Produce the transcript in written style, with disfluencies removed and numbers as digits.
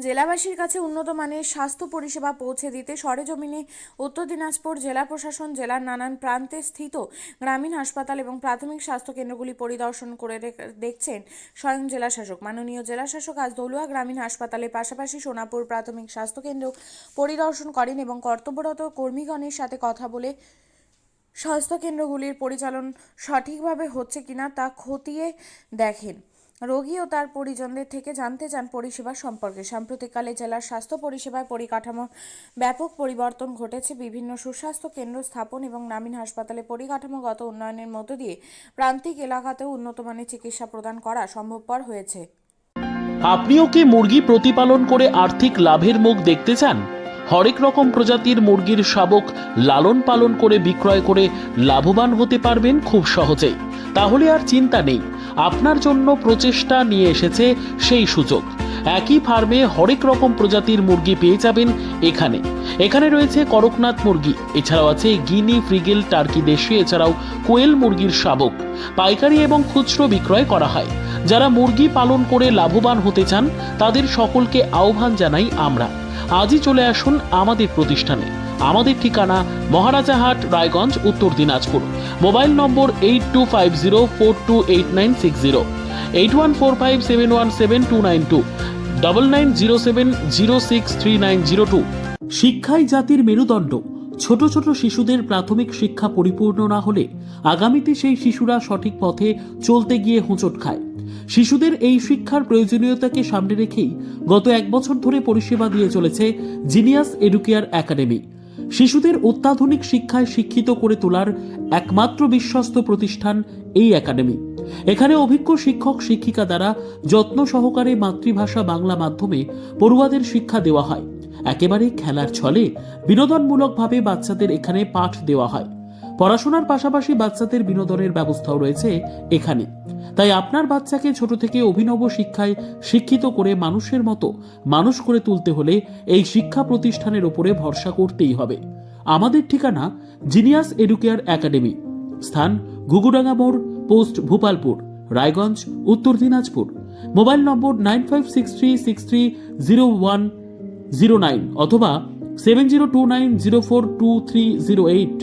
জেলাবাসীর কাছে উন্নত মানের স্বাস্থ্য পরিষেবা পৌঁছে দিতে সরেজমিনে উত্তর দিনাজপুর জেলা প্রশাসন জেলার নানান প্রান্তে স্থিত গ্রামীণ হাসপাতাল এবং প্রাথমিক স্বাস্থ্য কেন্দ্রগুলি পরিদর্শন করে দেখছেন স্বয়ং জেলাশাসক। মাননীয় জেলাশাসক আজ দলুয়া গ্রামীণ হাসপাতালের পাশাপাশি সোনাপুর প্রাথমিক স্বাস্থ্য কেন্দ্র পরিদর্শন করেন এবং কর্তব্যরত কর্মীগণের সাথে কথা বলে স্বাস্থ্য কেন্দ্রগুলির পরিচালন সঠিকভাবে হচ্ছে কিনা তা খতিয়ে দেখেন। রোগী ও তার পরিজনদের থেকে জানতে চান পরিষেবা সম্পর্কে। সাম্প্রতিককালে জেলার স্বাস্থ্য পরিষেবায় পরিকাঠামো ব্যাপক পরিবর্তন ঘটেছে। বিভিন্ন সুস্বাস্থ্য কেন্দ্র স্থাপন এবং গ্রামীণ হাসপাতালে পরিকাঠামোগত উন্নয়নের মধ্য দিয়ে প্রান্তিক এলাকাতেও উন্নতমানের চিকিৎসা প্রদান করা সম্ভবপর হয়েছে। আপনিও কি মুরগি প্রতিপালন করে আর্থিক লাভের মুখ দেখতে চান? হরেক রকম প্রজাতির মুরগির শাবক লালন পালন করে বিক্রয় করে লাভবান হতে পারবেন খুব সহজেই। তাহলে আর চিন্তা নেই, আপনার জন্য প্রচেষ্টা নিয়ে এসেছে সেই সুযোগ। একই ফার্মে হরেক রকম প্রজাতির মুরগি পেয়ে যাবেন এখানে রয়েছে করকনাথ মুরগি, এছাড়াও আছে গিনি, ফ্রিগেল, টার্কি দেশি, এছাড়াও কোয়েল মুরগির শাবক পাইকারি এবং খুচরো বিক্রয় করা হয়। যারা মুরগি পালন করে লাভবান হতে চান তাদের সকলকে আহ্বান জানাই আমরা। আজই চলে আসুন আমাদের প্রতিষ্ঠানে। আমাদের ঠিকানা মহারাজাহাট, রায়গঞ্জ, উত্তর দিনাজপুর। মোবাইল নম্বর 8250428960, 8145717292, 9907063902। শিক্ষাই জাতির মেরুদণ্ড। ছোট ছোট শিশুদের প্রাথমিক শিক্ষা পরিপূর্ণ না হলে আগামীতে সেই শিশুরা সঠিক পথে চলতে গিয়ে হোঁচট খায়। শিশুদের এই শিক্ষার প্রয়োজনীয়তাকে সামনে রেখেই গত 1 বছর ধরে পরিষেবা দিয়ে চলেছে জিনিয়াস এডুকেয়ার একাডেমি। শিশুদের অত্যাধুনিক শিক্ষায় শিক্ষিত করে তোলার একমাত্র বিশ্বস্ত প্রতিষ্ঠান এই একাডেমি। এখানে অভিজ্ঞ শিক্ষক শিক্ষিকা দ্বারা যত্ন সহকারে মাতৃভাষা বাংলা মাধ্যমে পড়ুয়াদের শিক্ষা দেওয়া হয়। একেবারে খেলার ছলে বিনোদনমূলকভাবে বাচ্চাদের এখানে পাঠ দেওয়া হয়। পড়াশোনার পাশাপাশি বাচ্চাদের বিনোদনের ব্যবস্থাও রয়েছে এখানে। তাই আপনার বাচ্চাকে ছোট থেকে অভিনব শিক্ষায় শিক্ষিত করে মানুষের মতো মানুষ করে তুলতে হলে এই শিক্ষা প্রতিষ্ঠানের উপরে ভরসা করতেই হবে। আমাদের ঠিকানা জিনিয়াস এডুকেয়ার একাডেমি, স্থান ঘুঘুডাঙ্গা মোড়, পোস্ট ভূপালপুর, রায়গঞ্জ, উত্তর দিনাজপুর। মোবাইল নম্বর 9563630109 অথবা 7029042308।